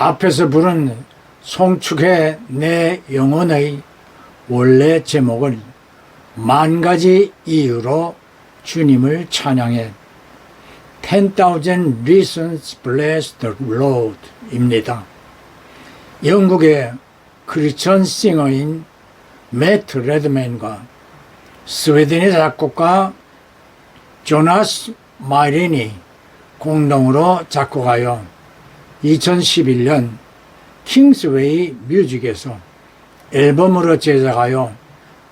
앞에서 부른 송축해 내 영혼의 원래 제목은 만 가지 이유로 주님을 찬양해 10,000 Reasons Bless the Lord 입니다. 영국의 크리스천 싱어인 매트 레드맨과 스웨덴의 작곡가 조나스 마이린이 공동으로 작곡하여 2011년 킹스웨이 뮤직에서 앨범으로 제작하여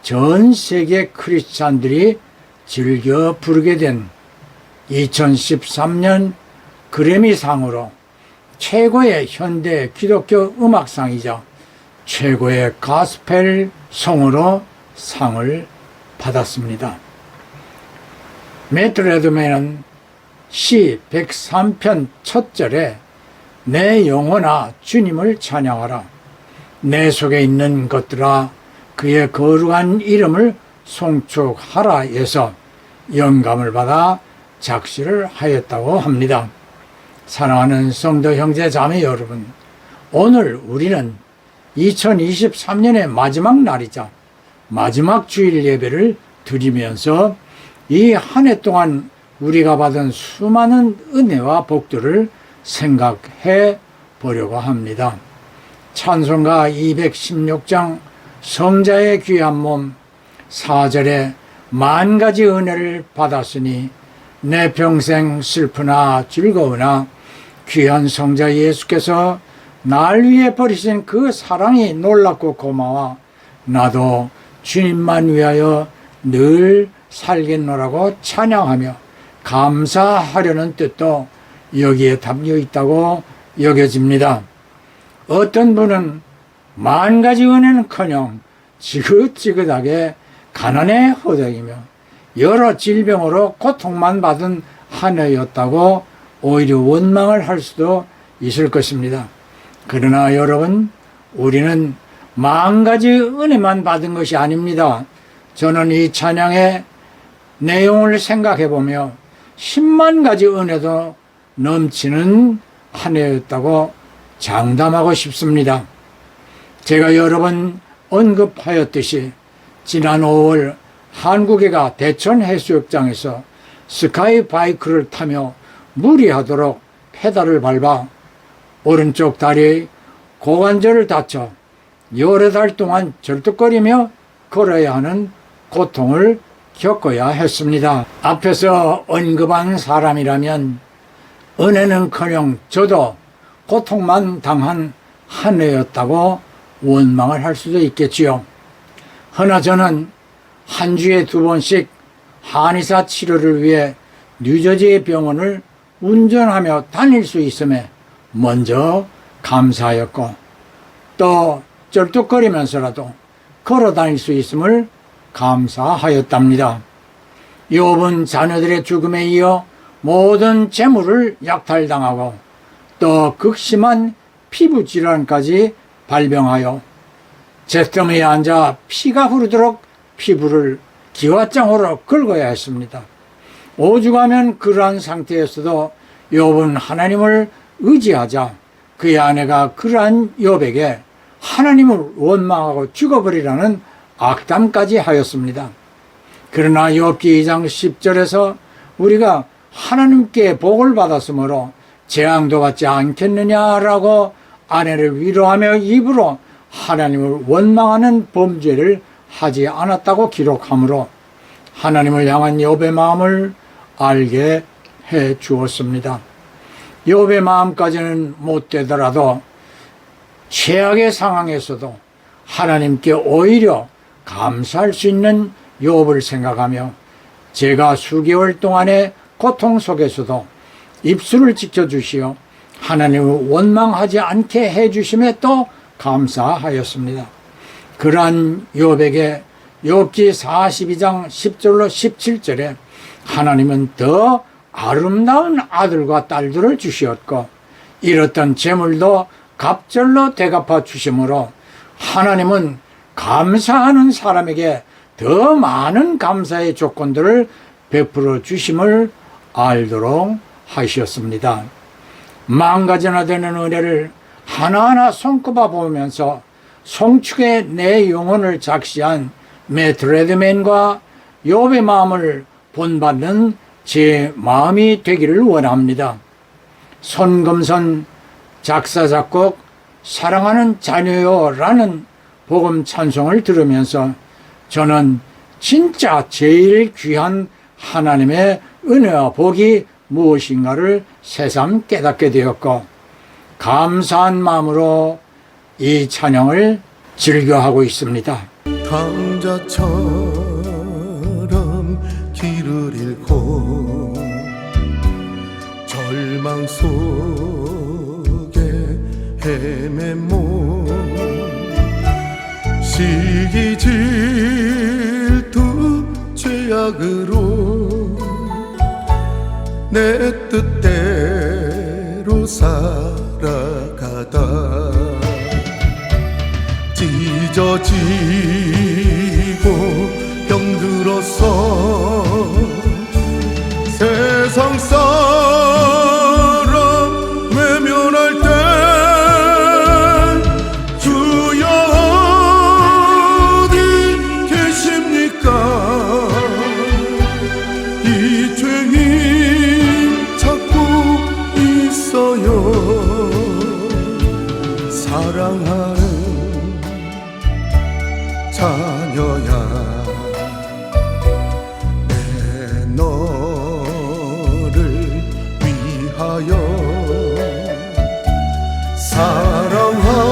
전 세계 크리스찬들이 즐겨 부르게 된 2013년 그래미상으로 최고의 현대 기독교 음악상이자 최고의 가스펠 송으로 상을 받았습니다. 매트 레드맨은 시 103편 첫 절에 내 영혼아 주님을 찬양하라. 내 속에 있는 것들아 그의 거룩한 이름을 송축하라에서 영감을 받아 작시를 하였다고 합니다. 사랑하는 성도 형제 자매 여러분, 오늘 우리는 2023년의 마지막 날이자 마지막 주일 예배를 드리면서 이 한 해 동안 우리가 받은 수많은 은혜와 복들을 생각해 보려고 합니다. 찬송가 216장 성자의 귀한 몸 4절에 만 가지 은혜를 받았으니 내 평생 슬프나 즐거우나 귀한 성자 예수께서 날 위해 버리신 그 사랑이 놀랍고 고마워 나도 주님만 위하여 늘 살겠노라고 찬양하며 감사하려는 뜻도 여기에 담겨 있다고 여겨집니다. 어떤 분은 만 가지 은혜는커녕 지긋지긋하게 가난에 허덕이며 여러 질병으로 고통만 받은 한 해였다고 오히려 원망을 할 수도 있을 것입니다. 그러나 여러분, 우리는 만 가지 은혜만 받은 것이 아닙니다. 저는 이 찬양의 내용을 생각해 보며 10만 가지 은혜도 넘치는 한 해였다고 장담하고 싶습니다. 제가 여러 번 언급하였듯이 지난 5월 한국해가 대천 해수욕장에서 스카이 바이크를 타며 무리하도록 페달을 밟아 오른쪽 다리의 고관절을 다쳐 여러 달 동안 절뚝거리며 걸어야 하는 고통을 겪어야 했습니다. 앞에서 언급한 사람이라면 은혜는커녕 저도 고통만 당한 한 해였다고 원망을 할 수도 있겠지요. 허나 저는 한 주에 2번씩 한의사 치료를 위해 뉴저지의 병원을 운전하며 다닐 수 있음에 먼저 감사하였고 또 쩔뚝거리면서라도 걸어 다닐 수 있음을 감사하였답니다. 욥은 자녀들의 죽음에 이어 모든 재물을 약탈당하고 또 극심한 피부 질환까지 발병하여 잿더미에 앉아 피가 흐르도록 피부를 기와장으로 긁어야 했습니다. 오죽하면 그러한 상태에서도 욥은 하나님을 의지하자 그의 아내가 그러한 욥에게 하나님을 원망하고 죽어버리라는 악담까지 하였습니다. 그러나 욥기 2장 10절에서 우리가 하나님께 복을 받았으므로 재앙도 받지 않겠느냐라고 아내를 위로하며 입으로 하나님을 원망하는 범죄를 하지 않았다고 기록하므로 하나님을 향한 욥의 마음을 알게 해 주었습니다. 욥의 마음까지는 못 되더라도 최악의 상황에서도 하나님께 오히려 감사할 수 있는 욥을 생각하며 제가 수개월 동안의 고통 속에서도 입술을 지켜주시어 하나님을 원망하지 않게 해주심에 또 감사하였습니다. 그러한 욥에게 욥기 42장 10절로 17절에 하나님은 더 아름다운 아들과 딸들을 주시었고 잃었던 재물도 갑절로 대갚아 주심으로 하나님은 감사하는 사람에게 더 많은 감사의 조건들을 베풀어 주심을 알도록 하셨습니다. 만 가지나 되는 은혜를 하나하나 손꼽아 보면서 송축의 내 영혼을 작시한 매트 레드맨과 욥의 마음을 본받는 제 마음이 되기를 원합니다. 손금선 작사 작곡 사랑하는 자녀요 라는 복음 찬송을 들으면서 저는 진짜 제일 귀한 하나님의 은혜와 복이 무엇인가를 새삼 깨닫게 되었고 감사한 마음으로 이 찬양을 즐겨하고 있습니다. 강자처럼 길을 잃고 절망 속에 헤맨 몸 시기 질투 죄악으로 내 뜻대로 살아가다 찢어지고 병들어서 세상 사람 외면할 때 주여 어디 계십니까 이 죄인 찾고 있어요 사랑하는 자녀야 내 너를 위하여 사랑하는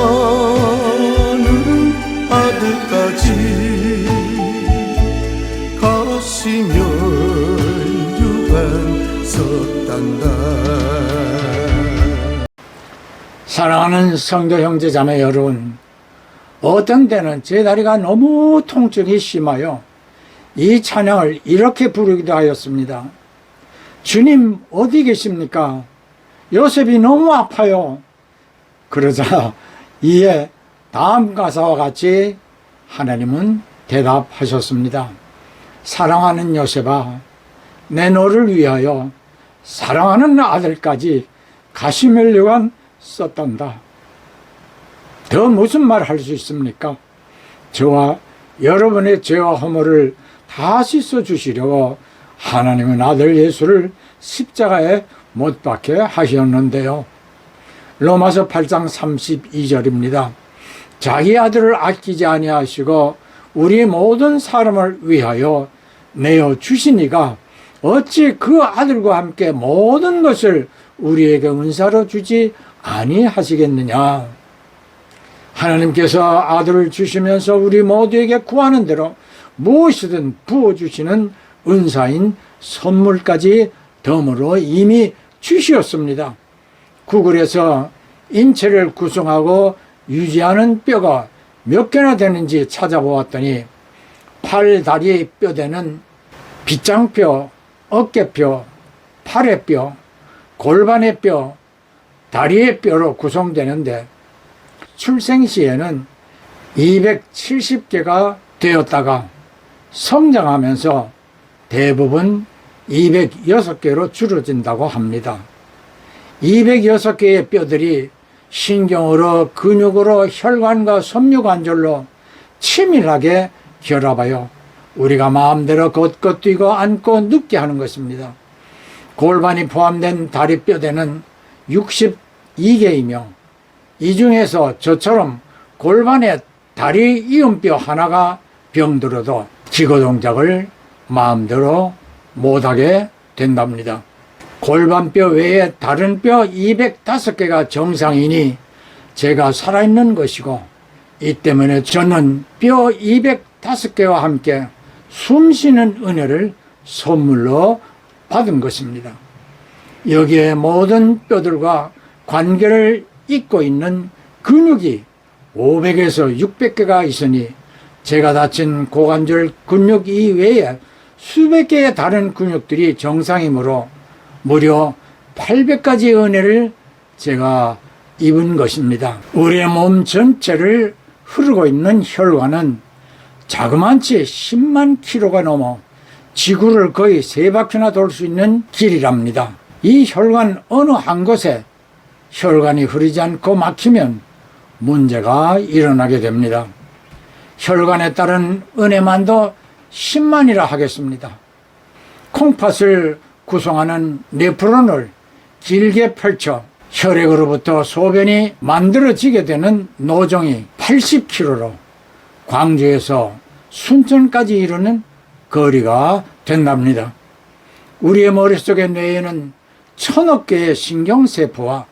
아들까지 가시면 유한 섰단다. 사랑하는 성도 형제 자매 여러분, 어떤 때는 제 다리가 너무 통증이 심하여 이 찬양을 이렇게 부르기도 하였습니다. 주님 어디 계십니까? 요셉이 너무 아파요. 그러자 이에 다음 가사와 같이 하나님은 대답하셨습니다. 사랑하는 요셉아, 내 너를 위하여 사랑하는 아들까지 가시멜류관 썼단다. 더 무슨 말 할 수 있습니까? 저와 여러분의 죄와 허물을 다 씻어주시려고 하나님은 아들 예수를 십자가에 못 박게 하셨는데요. 로마서 8장 32절입니다. 자기 아들을 아끼지 아니하시고 우리 모든 사람을 위하여 내어 주시니가 어찌 그 아들과 함께 모든 것을 우리에게 은사로 주지 아니하시겠느냐. 하나님께서 아들을 주시면서 우리 모두에게 구하는 대로 무엇이든 부어주시는 은사인 선물까지 덤으로 이미 주시었습니다. 구글에서 인체를 구성하고 유지하는 뼈가 몇 개나 되는지 찾아보았더니 팔, 다리 뼈대는 빗장뼈, 어깨뼈, 팔의 뼈, 골반의 뼈, 다리의 뼈로 구성되는데 출생 시에는 270개가 되었다가 성장하면서 대부분 206개로 줄어든다고 합니다. 206개의 뼈들이 신경으로 근육으로 혈관과 섬유관절로 치밀하게 결합하여 우리가 마음대로 걷고 뛰고 앉고 눕게 하는 것입니다. 골반이 포함된 다리뼈대는 62개이며 이 중에서 저처럼 골반에 다리 이음뼈 하나가 병들어도 기고 동작을 마음대로 못하게 된답니다. 골반뼈 외에 다른 뼈 205개가 정상이니 제가 살아있는 것이고 이 때문에 저는 뼈 205개와 함께 숨쉬는 은혜를 선물로 받은 것입니다. 여기에 모든 뼈들과 관계를 잇고 있는 근육이 500에서 600개가 있으니 제가 다친 고관절 근육 이외에 수백 개의 다른 근육들이 정상이므로 무려 800가지 은혜를 제가 입은 것입니다. 우리의 몸 전체를 흐르고 있는 혈관은 자그만치 10만 킬로가 넘어 지구를 거의 3바퀴나 돌 수 있는 길이랍니다. 이 혈관 어느 한 곳에 혈관이 흐르지 않고 막히면 문제가 일어나게 됩니다. 혈관에 따른 은혜만도 10만이라 하겠습니다. 콩팥을 구성하는 네프론을 길게 펼쳐 혈액으로부터 소변이 만들어지게 되는 노정이 80km로 광주에서 순천까지 이르는 거리가 된답니다. 우리의 머릿속의 뇌에는 1000억 개의 신경세포와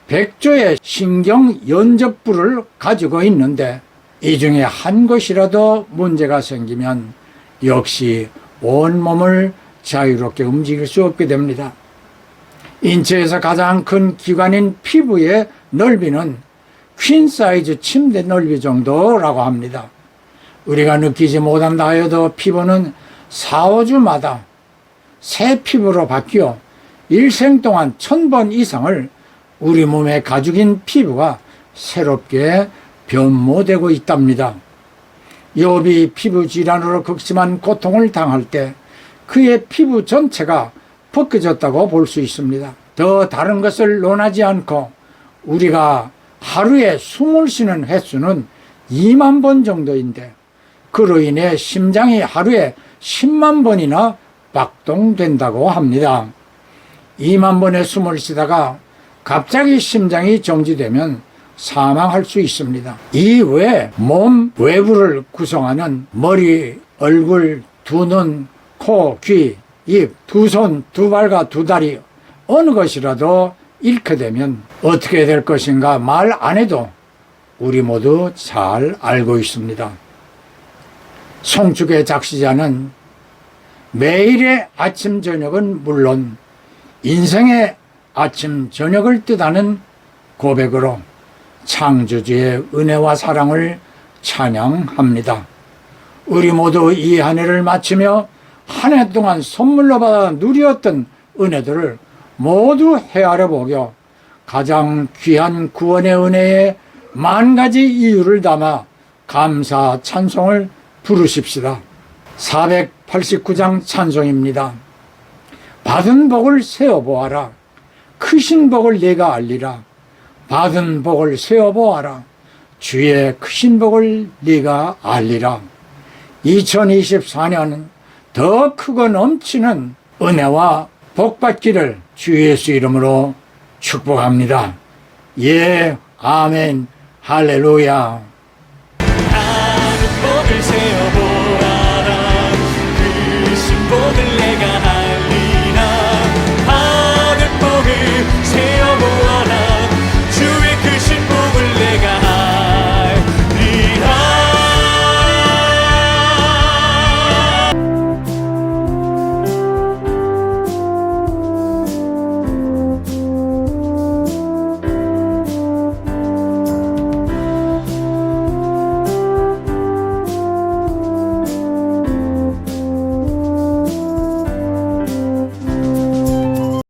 100조의 신경연접부를 가지고 있는데 이 중에 한 곳이라도 문제가 생기면 역시 온몸을 자유롭게 움직일 수 없게 됩니다. 인체에서 가장 큰 기관인 피부의 넓이는 퀸 사이즈 침대 넓이 정도라고 합니다. 우리가 느끼지 못한다 하여도 피부는 4, 5주마다 새 피부로 바뀌어 일생 동안 1000번 이상을 우리 몸의 가죽인 피부가 새롭게 변모되고 있답니다. 욥이 피부 질환으로 극심한 고통을 당할 때 그의 피부 전체가 벗겨졌다고 볼 수 있습니다. 더 다른 것을 논하지 않고 우리가 하루에 숨을 쉬는 횟수는 2만 번 정도인데 그로 인해 심장이 하루에 10만 번이나 박동된다고 합니다. 2만 번의 숨을 쉬다가 갑자기 심장이 정지되면 사망할 수 있습니다. 이 외에 몸 외부를 구성하는 머리, 얼굴, 두 눈, 코, 귀, 입, 두 손, 두 발과 두 다리 어느 것이라도 잃게 되면 어떻게 될 것인가 말 안 해도 우리 모두 잘 알고 있습니다. 송축의 작시자는 매일의 아침 저녁은 물론 인생의 아침 저녁을 뜻하는 고백으로 창조주의 은혜와 사랑을 찬양합니다. 우리 모두 이 한 해를 마치며 한 해 동안 선물로 받아 누렸던 은혜들을 모두 헤아려 보며 가장 귀한 구원의 은혜에 만 가지 이유를 담아 감사 찬송을 부르십시다. 489장 찬송입니다. 받은 복을 세어보아라. 크신 복을 내가 알리라. 받은 복을 세어보아라. 주의 크신 복을 네가 알리라. 2024년은 더 크고 넘치는 은혜와 복받기를 주 예수 이름으로 축복합니다. 예, 아멘, 할렐루야.